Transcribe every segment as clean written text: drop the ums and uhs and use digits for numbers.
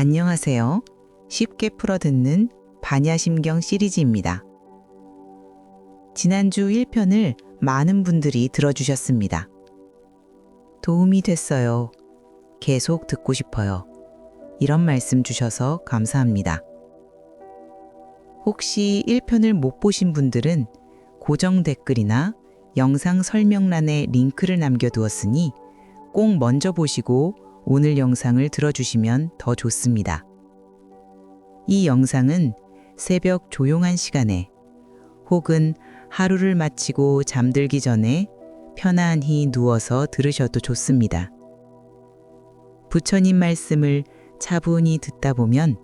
안녕하세요. 쉽게 풀어듣는 반야심경 시리즈입니다. 지난주 1편을 많은 분들이 들어주셨습니다. 도움이 됐어요. 계속 듣고 싶어요. 이런 말씀 주셔서 감사합니다. 혹시 1편을 못 보신 분들은 고정 댓글이나 영상 설명란에 링크를 남겨두었으니 꼭 먼저 보시고 오늘 영상을 들어주시면 더 좋습니다. 이 영상은 새벽 조용한 시간에 혹은 하루를 마치고 잠들기 전에 편안히 누워서 들으셔도 좋습니다. 부처님 말씀을 차분히 듣다 보면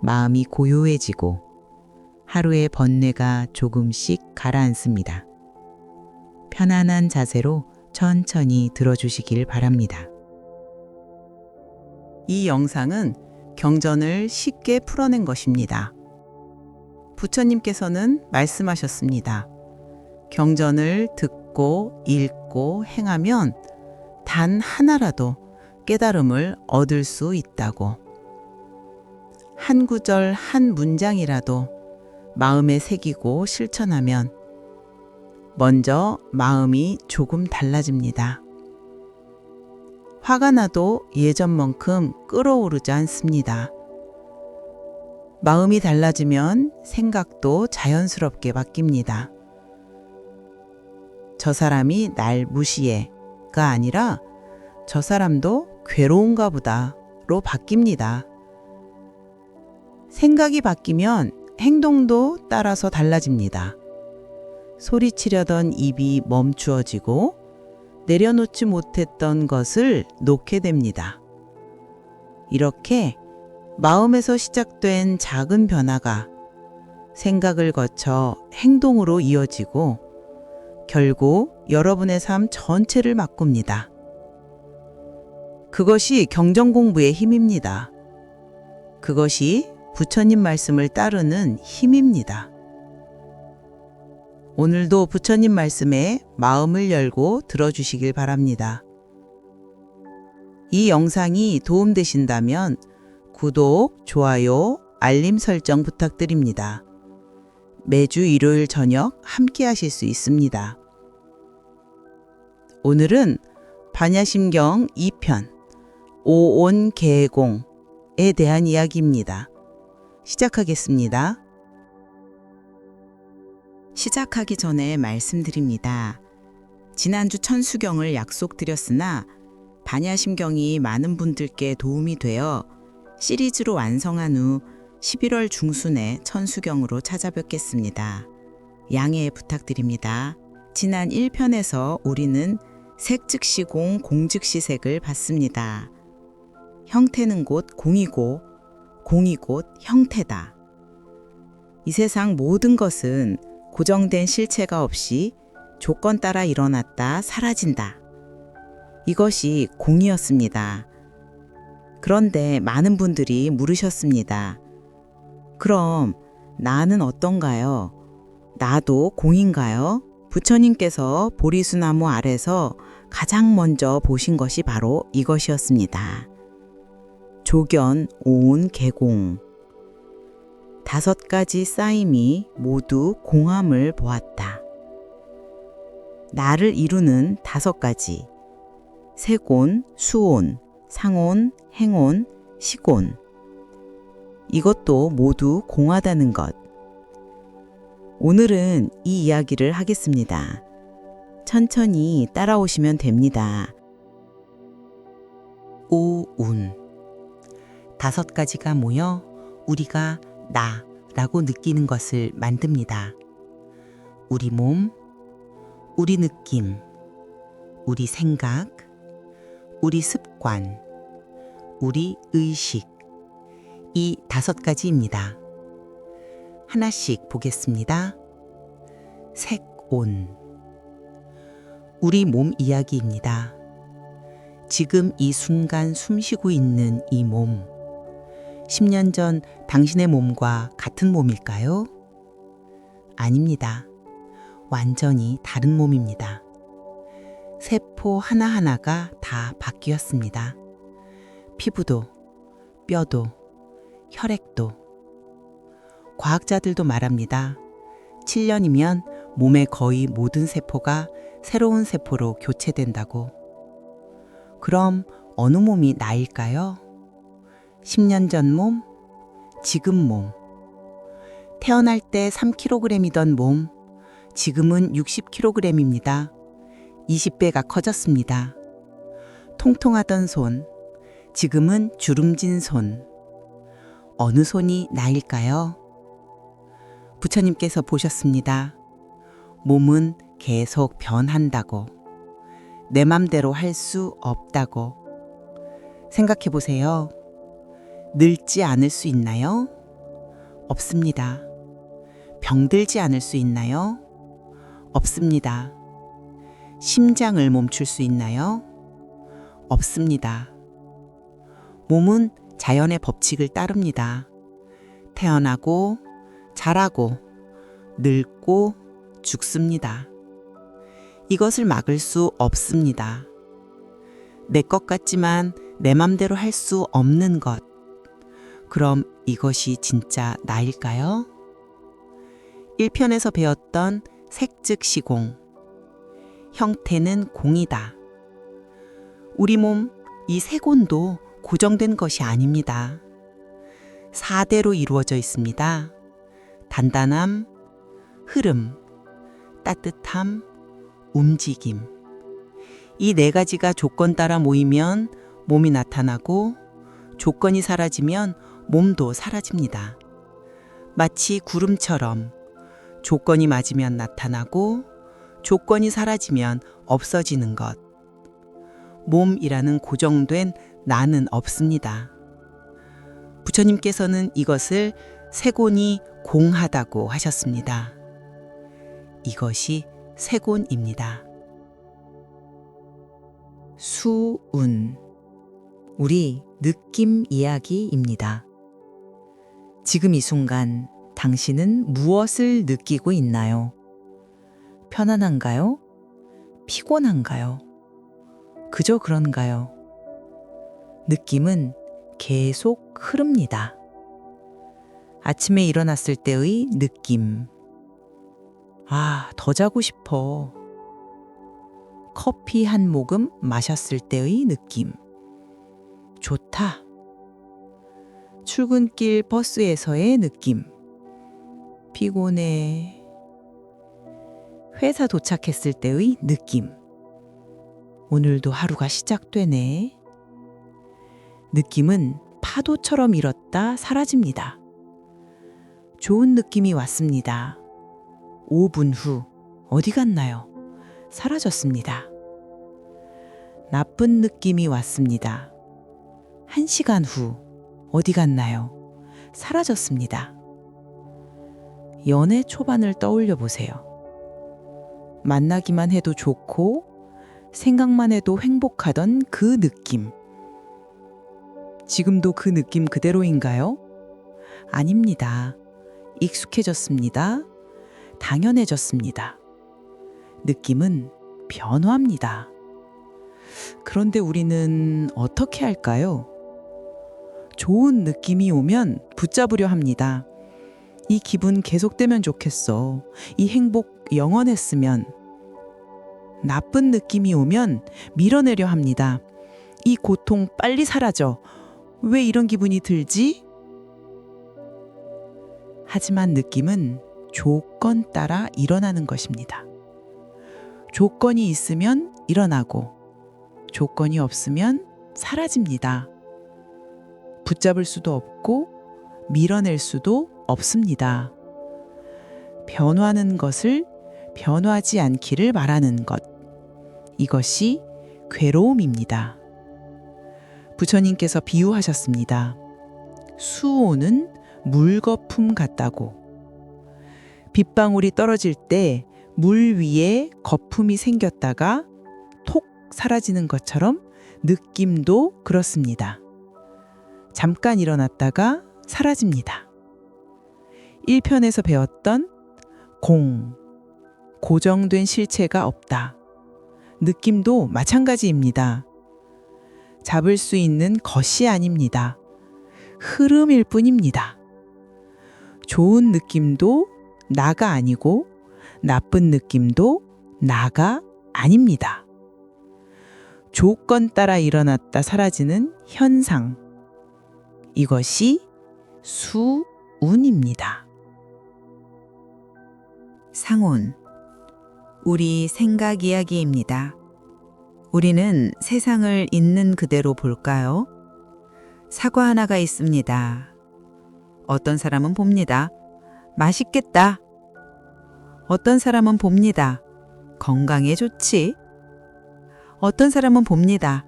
마음이 고요해지고 하루의 번뇌가 조금씩 가라앉습니다. 편안한 자세로 천천히 들어주시길 바랍니다. 이 영상은 경전을 쉽게 풀어낸 것입니다. 부처님께서는 말씀하셨습니다. 경전을 듣고 읽고 행하면 단 하나라도 깨달음을 얻을 수 있다고. 한 구절 한 문장이라도 마음에 새기고 실천하면 먼저 마음이 조금 달라집니다. 화가 나도 예전만큼 끓어오르지 않습니다. 마음이 달라지면 생각도 자연스럽게 바뀝니다. 저 사람이 날 무시해가 아니라 저 사람도 괴로운가 보다로 바뀝니다. 생각이 바뀌면 행동도 따라서 달라집니다. 소리치려던 입이 멈추어지고 내려놓지 못했던 것을 놓게 됩니다. 이렇게 마음에서 시작된 작은 변화가 생각을 거쳐 행동으로 이어지고 결국 여러분의 삶 전체를 바꿉니다. 그것이 경전 공부의 힘입니다. 그것이 부처님 말씀을 따르는 힘입니다. 오늘도 부처님 말씀에 마음을 열고 들어주시길 바랍니다. 이 영상이 도움되신다면 구독, 좋아요, 알림 설정 부탁드립니다. 매주 일요일 저녁 함께 하실 수 있습니다. 오늘은 반야심경 2편 오온계공에 대한 이야기입니다. 시작하겠습니다. 시작하기 전에 말씀드립니다. 지난주 천수경을 약속드렸으나 반야심경이 많은 분들께 도움이 되어 시리즈로 완성한 후 11월 중순에 천수경으로 찾아뵙겠습니다. 양해 부탁드립니다. 지난 1편에서 우리는 색즉시공, 공즉시색을 봤습니다. 형태는 곧 공이고 공이 곧 형태다. 이 세상 모든 것은 고정된 실체가 없이 조건 따라 일어났다 사라진다. 이것이 공이었습니다. 그런데 많은 분들이 물으셨습니다. 그럼 나는 어떤가요? 나도 공인가요? 부처님께서 보리수나무 아래서 가장 먼저 보신 것이 바로 이것이었습니다. 조견, 오온, 계공. 5가지 쌓임이 모두 공함을 보았다. 나를 이루는 5가지. 색온, 수온, 상온, 행온, 식온. 이것도 모두 공하다는 것. 오늘은 이 이야기를 하겠습니다. 천천히 따라오시면 됩니다. 오운. 5가지가 모여 우리가 나라고 느끼는 것을 만듭니다. 우리 몸, 우리 느낌, 우리 생각, 우리 습관, 우리 의식. 이 5가지입니다. 하나씩 보겠습니다. 색온. 우리 몸 이야기입니다. 지금 이 순간 숨쉬고 있는 이 몸. 10년 전 당신의 몸과 같은 몸일까요? 아닙니다. 완전히 다른 몸입니다. 세포 하나하나가 다 바뀌었습니다. 피부도, 뼈도, 혈액도. 과학자들도 말합니다. 7년이면 몸의 거의 모든 세포가 새로운 세포로 교체된다고. 그럼 어느 몸이 나일까요? 10년 전 몸, 지금 몸. 태어날 때 3kg이던 몸, 지금은 60kg입니다. 20배가 커졌습니다. 통통하던 손, 지금은 주름진 손. 어느 손이 나일까요? 부처님께서 보셨습니다. 몸은 계속 변한다고. 내 맘대로 할 수 없다고. 생각해 보세요. 늙지 않을 수 있나요? 없습니다. 병들지 않을 수 있나요? 없습니다. 심장을 멈출 수 있나요? 없습니다. 몸은 자연의 법칙을 따릅니다. 태어나고, 자라고, 늙고, 죽습니다. 이것을 막을 수 없습니다. 내 것 같지만 내 맘대로 할 수 없는 것. 그럼 이것이 진짜 나일까요? 1편에서 배웠던 색즉시공. 형태는 공이다. 우리 몸, 이 세곤도 고정된 것이 아닙니다. 4대로 이루어져 있습니다. 단단함, 흐름, 따뜻함, 움직임. 이 4가지가 조건 따라 모이면 몸이 나타나고 조건이 사라지면 몸도 사라집니다. 마치 구름처럼 조건이 맞으면 나타나고 조건이 사라지면 없어지는 것. 몸이라는 고정된 나는 없습니다. 부처님께서는 이것을 세곤이 공하다고 하셨습니다. 이것이 세곤입니다. 수운. 우리 느낌 이야기입니다. 지금 이 순간 당신은 무엇을 느끼고 있나요? 편안한가요? 피곤한가요? 그저 그런가요? 느낌은 계속 흐릅니다. 아침에 일어났을 때의 느낌. 아, 더 자고 싶어. 커피 한 모금 마셨을 때의 느낌. 좋다. 출근길 버스에서의 느낌. 피곤해. 회사 도착했을 때의 느낌. 오늘도 하루가 시작되네. 느낌은 파도처럼 일었다 사라집니다. 좋은 느낌이 왔습니다. 5분 후 어디 갔나요? 사라졌습니다. 나쁜 느낌이 왔습니다. 1시간 후 어디 갔나요? 사라졌습니다. 연애 초반을 떠올려 보세요. 만나기만 해도 좋고 생각만 해도 행복하던 그 느낌. 지금도 그 느낌 그대로인가요? 아닙니다. 익숙해졌습니다. 당연해졌습니다. 느낌은 변화합니다. 그런데 우리는 어떻게 할까요? 좋은 느낌이 오면 붙잡으려 합니다. 이 기분 계속되면 좋겠어. 이 행복 영원했으면. 나쁜 느낌이 오면 밀어내려 합니다. 이 고통 빨리 사라져. 왜 이런 기분이 들지? 하지만 느낌은 조건 따라 일어나는 것입니다. 조건이 있으면 일어나고 조건이 없으면 사라집니다. 붙잡을 수도 없고 밀어낼 수도 없습니다. 변화하는 것을 변화하지 않기를 바라는 것. 이것이 괴로움입니다. 부처님께서 비유하셨습니다. 수온은 물거품 같다고. 빗방울이 떨어질 때 물 위에 거품이 생겼다가 톡 사라지는 것처럼 느낌도 그렇습니다. 잠깐 일어났다가 사라집니다. 1편에서 배웠던 고정된 실체가 없다. 느낌도 마찬가지입니다. 잡을 수 있는 것이 아닙니다. 흐름일 뿐입니다. 좋은 느낌도 나가 아니고 나쁜 느낌도 나가 아닙니다. 조건 따라 일어났다 사라지는 현상. 이것이 수운입니다. 상온. 우리 생각 이야기입니다. 우리는 세상을 있는 그대로 볼까요? 사과 하나가 있습니다. 어떤 사람은 봅니다. 맛있겠다. 어떤 사람은 봅니다. 건강에 좋지. 어떤 사람은 봅니다.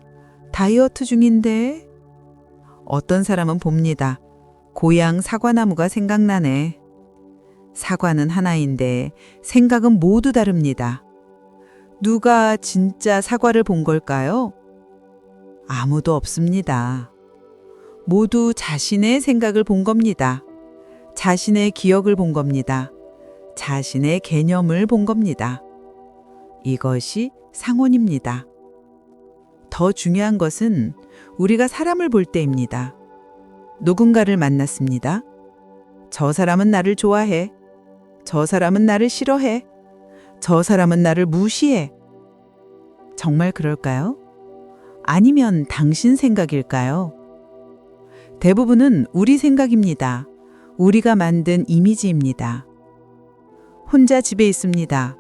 다이어트 중인데. 어떤 사람은 봅니다. 고향 사과나무가 생각나네. 사과는 하나인데 생각은 모두 다릅니다. 누가 진짜 사과를 본 걸까요? 아무도 없습니다. 모두 자신의 생각을 본 겁니다. 자신의 기억을 본 겁니다. 자신의 개념을 본 겁니다. 이것이 상온입니다. 더 중요한 것은 우리가 사람을 볼 때입니다. 누군가를 만났습니다. 저 사람은 나를 좋아해. 저 사람은 나를 싫어해. 저 사람은 나를 무시해. 정말 그럴까요? 아니면 당신 생각일까요? 대부분은 우리 생각입니다. 우리가 만든 이미지입니다. 혼자 집에 있습니다.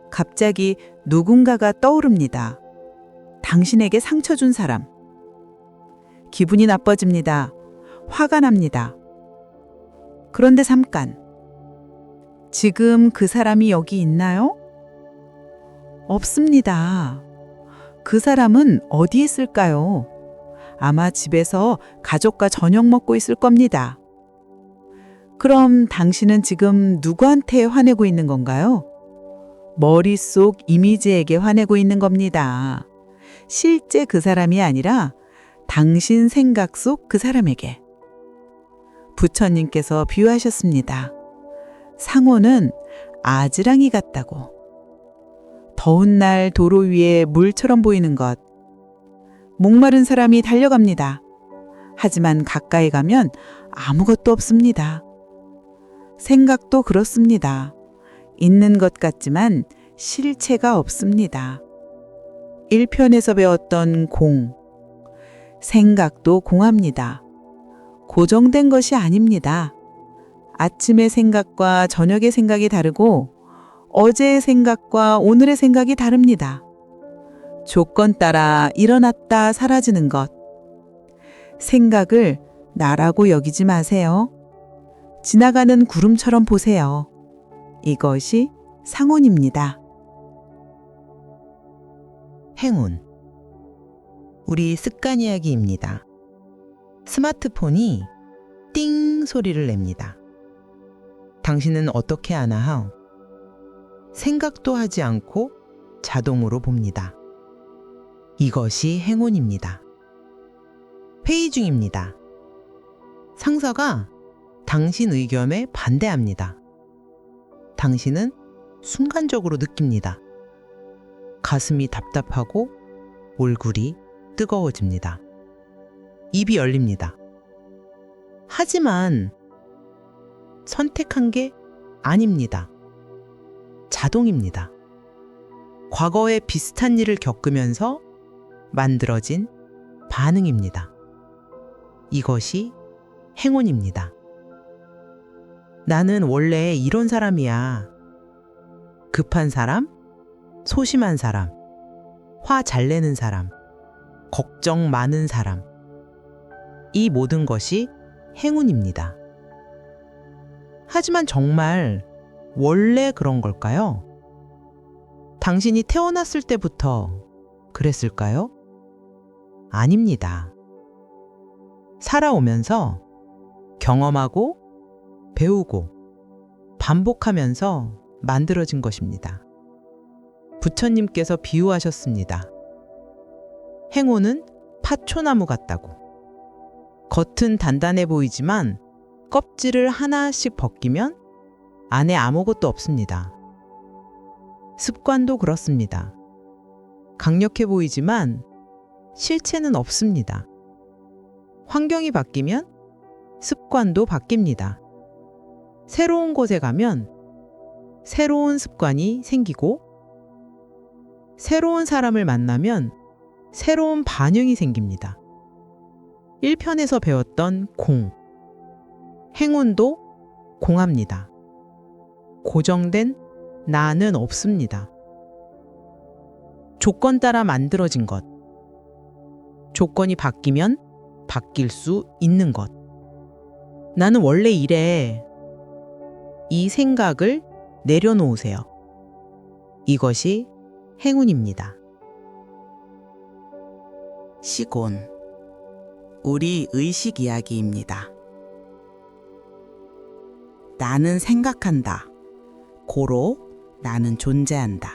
갑자기 누군가가 떠오릅니다. 당신에게 상처 준 사람. 기분이 나빠집니다. 화가 납니다. 그런데 잠깐. 지금 그 사람이 여기 있나요? 없습니다. 그 사람은 어디 있을까요? 아마 집에서 가족과 저녁 먹고 있을 겁니다. 그럼 당신은 지금 누구한테 화내고 있는 건가요? 머릿속 이미지에게 화내고 있는 겁니다. 실제 그 사람이 아니라 당신 생각 속 그 사람에게. 부처님께서 비유하셨습니다. 상온은 아지랑이 같다고. 더운 날 도로 위에 물처럼 보이는 것. 목마른 사람이 달려갑니다. 하지만 가까이 가면 아무것도 없습니다. 생각도 그렇습니다. 있는 것 같지만 실체가 없습니다. 1편에서 배웠던 공. 생각도 공합니다. 고정된 것이 아닙니다. 아침의 생각과 저녁의 생각이 다르고 어제의 생각과 오늘의 생각이 다릅니다. 조건 따라 일어났다 사라지는 것. 생각을 나라고 여기지 마세요. 지나가는 구름처럼 보세요. 이것이 상온입니다. 행운. 우리 습관 이야기입니다. 스마트폰이 띵 소리를 냅니다. 당신은 어떻게 하나요? 생각도 하지 않고 자동으로 봅니다. 이것이 행운입니다. 회의 중입니다. 상사가 당신 의견에 반대합니다. 당신은 순간적으로 느낍니다. 가슴이 답답하고 얼굴이 뜨거워집니다. 입이 열립니다. 하지만 선택한 게 아닙니다. 자동입니다. 과거에 비슷한 일을 겪으면서 만들어진 반응입니다. 이것이 행운입니다. 나는 원래 이런 사람이야. 급한 사람, 소심한 사람, 화 잘 내는 사람, 걱정 많은 사람. 이 모든 것이 행운입니다. 하지만 정말 원래 그런 걸까요? 당신이 태어났을 때부터 그랬을까요? 아닙니다. 살아오면서 경험하고 배우고 반복하면서 만들어진 것입니다. 부처님께서 비유하셨습니다. 행운은 파초나무 같다고. 겉은 단단해 보이지만 껍질을 하나씩 벗기면 안에 아무것도 없습니다. 습관도 그렇습니다. 강력해 보이지만 실체는 없습니다. 환경이 바뀌면 습관도 바뀝니다. 새로운 곳에 가면 새로운 습관이 생기고, 새로운 사람을 만나면 새로운 반응이 생깁니다. 1편에서 배웠던 공, 행운도 공합니다. 고정된 나는 없습니다. 조건 따라 만들어진 것, 조건이 바뀌면 바뀔 수 있는 것. 나는 원래 이래. 이 생각을 내려놓으세요. 이것이 행운입니다. 시곤. 우리 의식 이야기입니다. 나는 생각한다. 고로 나는 존재한다.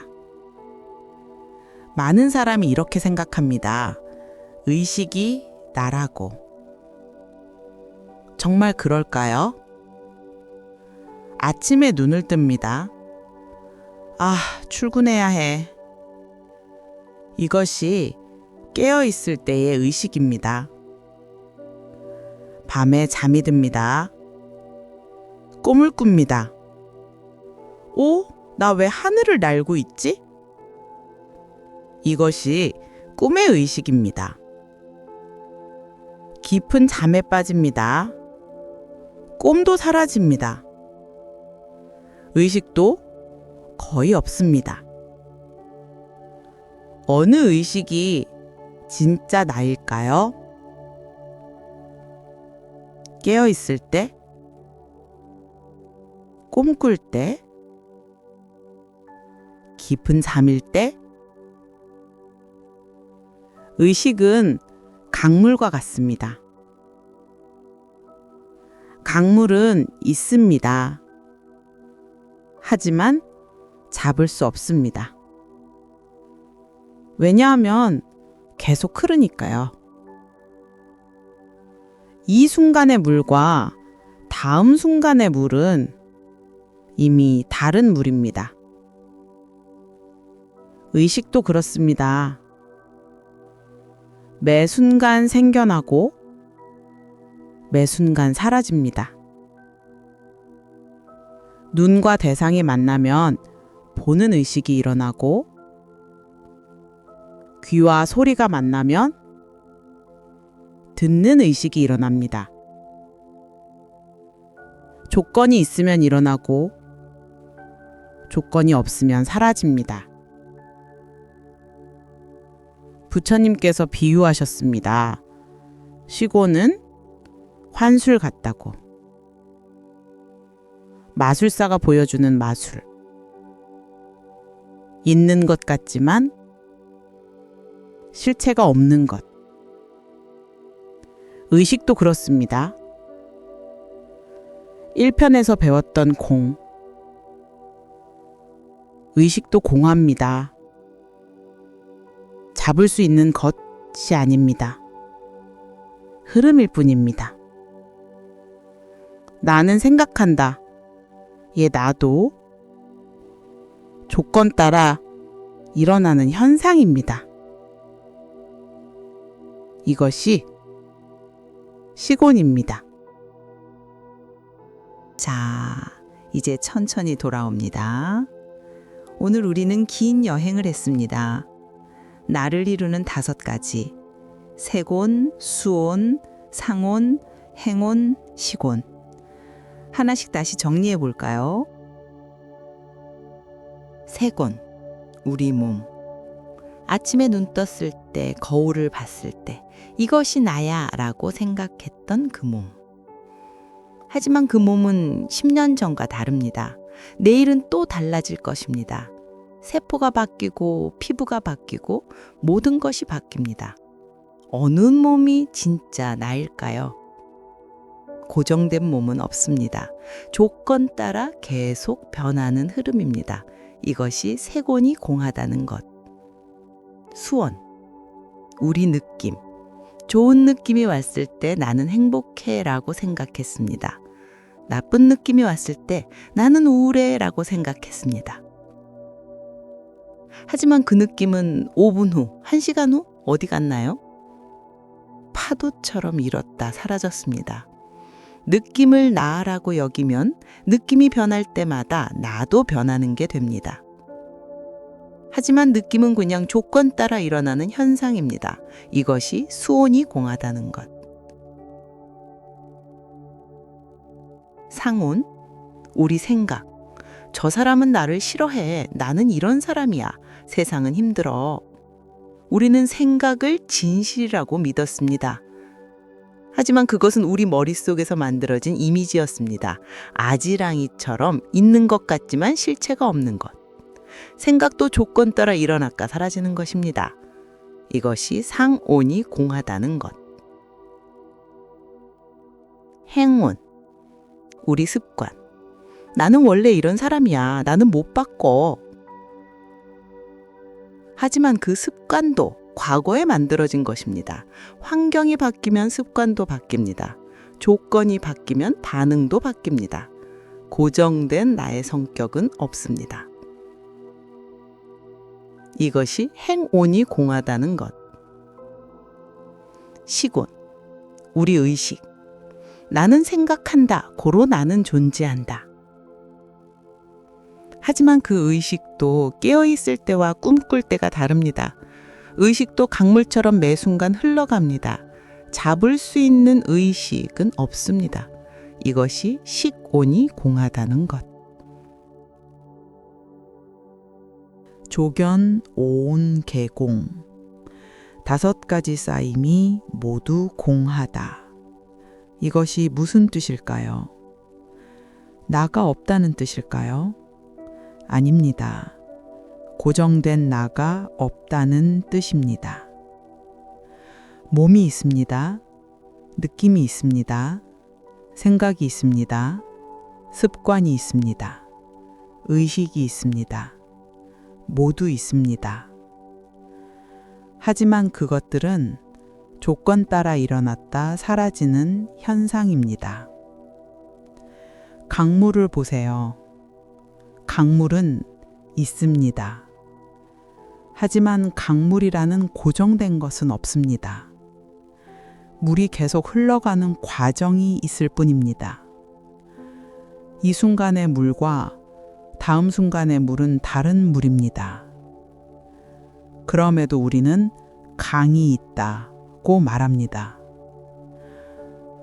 많은 사람이 이렇게 생각합니다. 의식이 나라고. 정말 그럴까요? 아침에 눈을 뜹니다. 아, 출근해야 해. 이것이 깨어 있을 때의 의식입니다. 밤에 잠이 듭니다. 꿈을 꿉니다. 오, 나 왜 하늘을 날고 있지? 이것이 꿈의 의식입니다. 깊은 잠에 빠집니다. 꿈도 사라집니다. 의식도 거의 없습니다. 어느 의식이 진짜 나일까요? 깨어 있을 때, 꿈꿀 때, 깊은 잠일 때, 의식은 강물과 같습니다. 강물은 있습니다. 하지만 잡을 수 없습니다. 왜냐하면 계속 흐르니까요. 이 순간의 물과 다음 순간의 물은 이미 다른 물입니다. 의식도 그렇습니다. 매 순간 생겨나고 매 순간 사라집니다. 눈과 대상이 만나면 보는 의식이 일어나고, 귀와 소리가 만나면 듣는 의식이 일어납니다. 조건이 있으면 일어나고, 조건이 없으면 사라집니다. 부처님께서 비유하셨습니다. 시곤은 환술 같다고. 마술사가 보여주는 마술. 있는 것 같지만 실체가 없는 것. 의식도 그렇습니다. 1편에서 배웠던 공. 의식도 공합니다. 잡을 수 있는 것이 아닙니다. 흐름일 뿐입니다. 나는 생각한다. 나도 조건 따라 일어나는 현상입니다. 이것이 시곤입니다. 자, 이제 천천히 돌아옵니다. 오늘 우리는 긴 여행을 했습니다. 나를 이루는 5가지. 세곤, 수온, 상온, 행온, 시곤. 하나씩 다시 정리해 볼까요? 세곤, 우리 몸. 아침에 눈 떴을 때, 거울을 봤을 때 이것이 나야 라고 생각했던 그 몸. 하지만 그 몸은 10년 전과 다릅니다. 내일은 또 달라질 것입니다. 세포가 바뀌고 피부가 바뀌고 모든 것이 바뀝니다. 어느 몸이 진짜 나일까요? 고정된 몸은 없습니다. 조건 따라 계속 변하는 흐름입니다. 이것이 세곤이 공하다는 것. 수원, 우리 느낌. 좋은 느낌이 왔을 때 나는 행복해 라고 생각했습니다. 나쁜 느낌이 왔을 때 나는 우울해 라고 생각했습니다. 하지만 그 느낌은 5분 후, 1시간 후 어디 갔나요? 파도처럼 일었다 사라졌습니다. 느낌을 나라고 여기면 느낌이 변할 때마다 나도 변하는 게 됩니다. 하지만 느낌은 그냥 조건 따라 일어나는 현상입니다. 이것이 수온이 공하다는 것. 상온, 우리 생각. 저 사람은 나를 싫어해. 나는 이런 사람이야. 세상은 힘들어. 우리는 생각을 진실이라고 믿었습니다. 하지만 그것은 우리 머릿속에서 만들어진 이미지였습니다. 아지랑이처럼 있는 것 같지만 실체가 없는 것. 생각도 조건 따라 일어났다 사라지는 것입니다. 이것이 상온이 공하다는 것. 행온, 우리 습관. 나는 원래 이런 사람이야. 나는 못 바꿔. 하지만 그 습관도 과거에 만들어진 것입니다. 환경이 바뀌면 습관도 바뀝니다. 조건이 바뀌면 반응도 바뀝니다. 고정된 나의 성격은 없습니다. 이것이 행온이 공하다는 것. 시곤, 우리 의식. 나는 생각한다. 고로 나는 존재한다. 하지만 그 의식도 깨어있을 때와 꿈꿀 때가 다릅니다. 의식도 강물처럼 매 순간 흘러갑니다. 잡을 수 있는 의식은 없습니다. 이것이 식온이 공하다는 것. 조견, 오온, 개공. 5가지 쌓임이 모두 공하다. 이것이 무슨 뜻일까요? 나가 없다는 뜻일까요? 아닙니다. 고정된 나가 없다는 뜻입니다. 몸이 있습니다. 느낌이 있습니다. 생각이 있습니다. 습관이 있습니다. 의식이 있습니다. 모두 있습니다. 하지만 그것들은 조건 따라 일어났다 사라지는 현상입니다. 강물을 보세요. 강물은 있습니다. 하지만 강물이라는 고정된 것은 없습니다. 물이 계속 흘러가는 과정이 있을 뿐입니다. 이 순간의 물과 다음 순간의 물은 다른 물입니다. 그럼에도 우리는 강이 있다고 말합니다.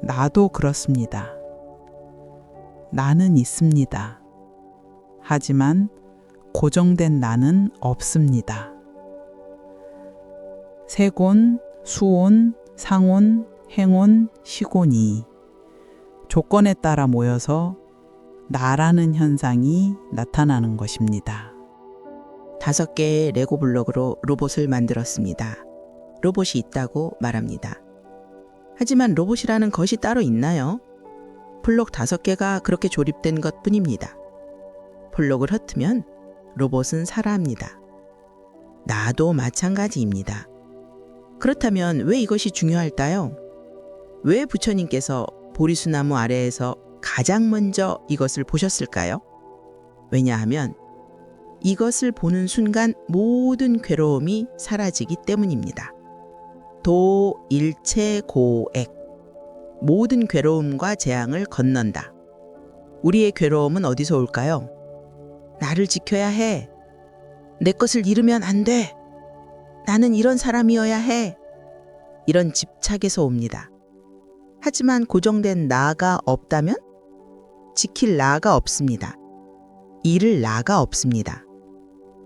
나도 그렇습니다. 나는 있습니다. 하지만 고정된 나는 없습니다. 세곤, 수온, 상온, 행온, 시곤이 조건에 따라 모여서 나라는 현상이 나타나는 것입니다. 5개의 레고 블록으로 로봇을 만들었습니다. 로봇이 있다고 말합니다. 하지만 로봇이라는 것이 따로 있나요? 블록 5개가 그렇게 조립된 것 뿐입니다. 블록을 흩으면 로봇은 살아납니다. 나도 마찬가지입니다. 그렇다면 왜 이것이 중요할까요? 왜 부처님께서 보리수나무 아래에서 가장 먼저 이것을 보셨을까요? 왜냐하면 이것을 보는 순간 모든 괴로움이 사라지기 때문입니다. 도일체고액, 모든 괴로움과 재앙을 건넌다. 우리의 괴로움은 어디서 올까요? 나를 지켜야 해. 내 것을 잃으면 안 돼. 나는 이런 사람이어야 해. 이런 집착에서 옵니다. 하지만 고정된 나가 없다면 지킬 나가 없습니다. 잃을 나가 없습니다.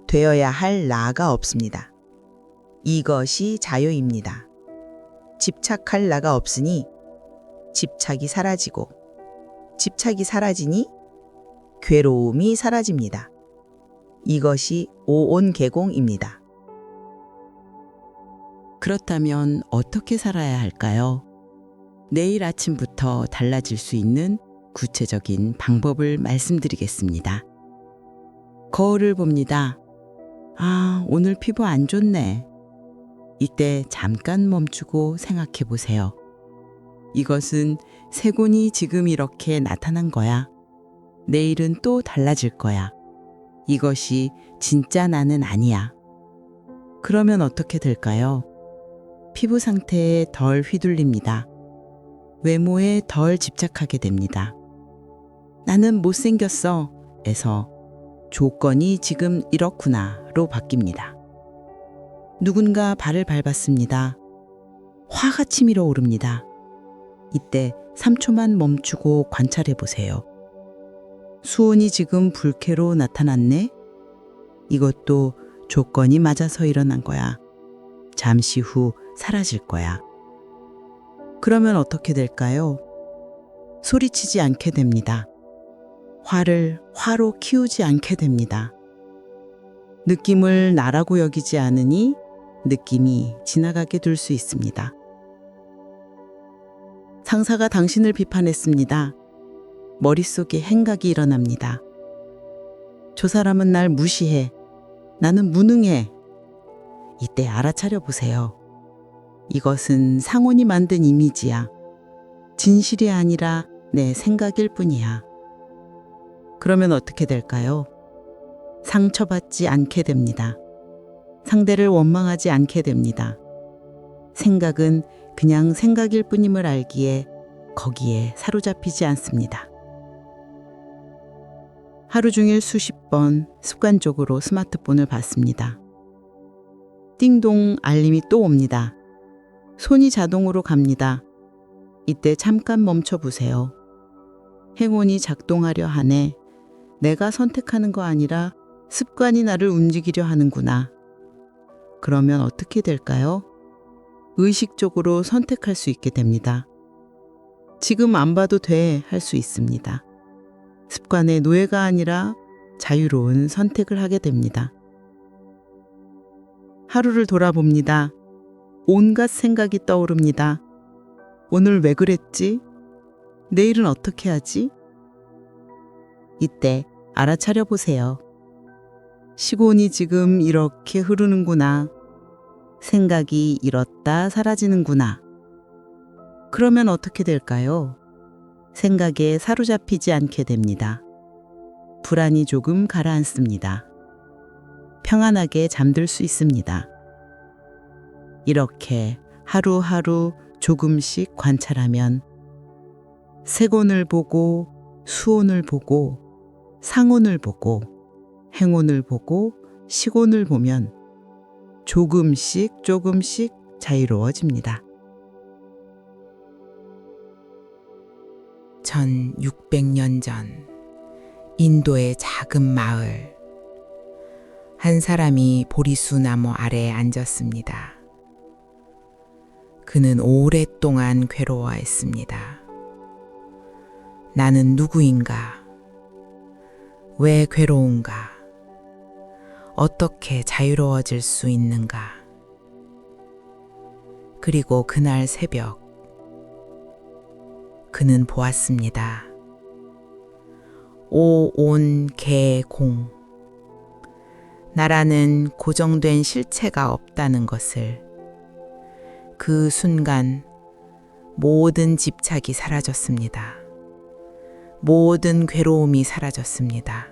되어야 할 나가 없습니다. 이것이 자유입니다. 집착할 나가 없으니 집착이 사라지고 집착이 사라지니 괴로움이 사라집니다. 이것이 오온개공입니다. 그렇다면 어떻게 살아야 할까요? 내일 아침부터 달라질 수 있는 구체적인 방법을 말씀드리겠습니다. 거울을 봅니다. 아, 오늘 피부 안 좋네. 이때 잠깐 멈추고 생각해 보세요. 이것은 세곤이 지금 이렇게 나타난 거야. 내일은 또 달라질 거야. 이것이 진짜 나는 아니야. 그러면 어떻게 될까요? 피부 상태에 덜 휘둘립니다. 외모에 덜 집착하게 됩니다. 나는 못생겼어 에서 조건이 지금 이렇구나로 바뀝니다. 누군가 발을 밟았습니다. 화가 치밀어 오릅니다. 이때 3초만 멈추고 관찰해 보세요. 수온이 지금 불쾌로 나타났네? 이것도 조건이 맞아서 일어난 거야. 잠시 후 사라질 거야. 그러면 어떻게 될까요? 소리치지 않게 됩니다. 화를 화로 키우지 않게 됩니다. 느낌을 나라고 여기지 않으니 느낌이 지나가게 둘 수 있습니다. 상사가 당신을 비판했습니다. 머릿속에 행각이 일어납니다. 저 사람은 날 무시해. 나는 무능해. 이때 알아차려 보세요. 이것은 상온이 만든 이미지야. 진실이 아니라 내 생각일 뿐이야. 그러면 어떻게 될까요? 상처받지 않게 됩니다. 상대를 원망하지 않게 됩니다. 생각은 그냥 생각일 뿐임을 알기에 거기에 사로잡히지 않습니다. 하루 종일 수십 번 습관적으로 스마트폰을 봤습니다. 띵동 알림이 또 옵니다. 손이 자동으로 갑니다. 이때 잠깐 멈춰 보세요. 행운이 작동하려 하네. 내가 선택하는 거 아니라 습관이 나를 움직이려 하는구나. 그러면 어떻게 될까요? 의식적으로 선택할 수 있게 됩니다. 지금 안 봐도 돼 할 수 있습니다. 습관의 노예가 아니라 자유로운 선택을 하게 됩니다. 하루를 돌아봅니다. 온갖 생각이 떠오릅니다. 오늘 왜 그랬지? 내일은 어떻게 하지? 이때 알아차려 보세요. 시간이 지금 이렇게 흐르는구나. 생각이 이렇다 사라지는구나. 그러면 어떻게 될까요? 생각에 사로잡히지 않게 됩니다. 불안이 조금 가라앉습니다. 평안하게 잠들 수 있습니다. 이렇게 하루하루 조금씩 관찰하면 세곤을 보고 수온을 보고 상온을 보고 행온을 보고 시곤을 보면 조금씩 자유로워집니다. 1600년 전 인도의 작은 마을. 한 사람이 보리수 나무 아래에 앉았습니다. 그는 오랫동안 괴로워했습니다. 나는 누구인가? 왜 괴로운가? 어떻게 자유로워질 수 있는가? 그리고 그날 새벽, 그는 보았습니다. 오온개공. 나라는 고정된 실체가 없다는 것을. 그 순간 모든 집착이 사라졌습니다. 모든 괴로움이 사라졌습니다.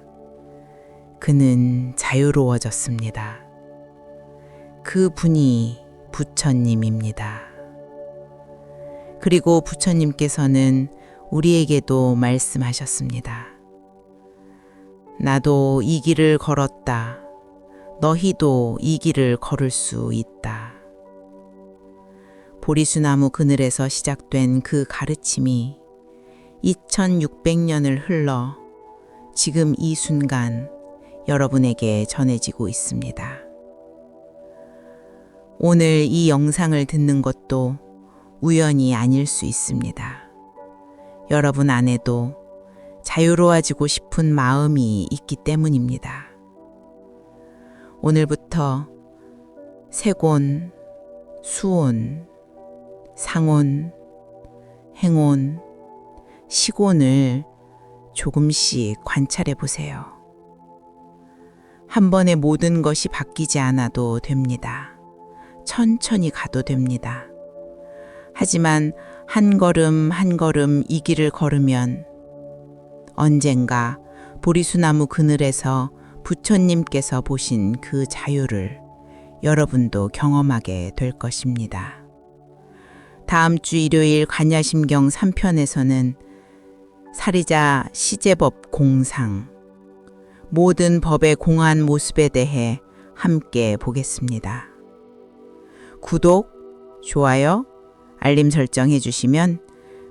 그는 자유로워졌습니다. 그 분이 부처님입니다. 그리고 부처님께서는 우리에게도 말씀하셨습니다. 나도 이 길을 걸었다. 너희도 이 길을 걸을 수 있다. 보리수나무 그늘에서 시작된 그 가르침이 2600년을 흘러 지금 이 순간 여러분에게 전해지고 있습니다. 오늘 이 영상을 듣는 것도 우연이 아닐 수 있습니다. 여러분 안에도 자유로워지고 싶은 마음이 있기 때문입니다. 오늘부터 세곤, 수온, 상온, 행온, 시곤을 조금씩 관찰해 보세요. 한 번에 모든 것이 바뀌지 않아도 됩니다. 천천히 가도 됩니다. 하지만 한 걸음 한 걸음 이 길을 걸으면 언젠가 보리수나무 그늘에서 부처님께서 보신 그 자유를 여러분도 경험하게 될 것입니다. 다음 주 일요일 관야심경 3편에서는 살이자 시제법 공상, 모든 법의 공한 모습에 대해 함께 보겠습니다. 구독, 좋아요, 알림 설정 해주시면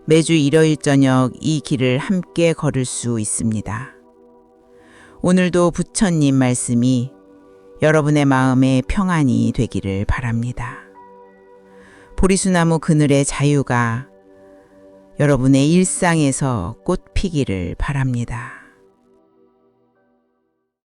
매주 일요일 저녁 이 길을 함께 걸을 수 있습니다. 오늘도 부처님 말씀이 여러분의 마음에 평안이 되기를 바랍니다. 보리수나무 그늘의 자유가 여러분의 일상에서 꽃 피기를 바랍니다.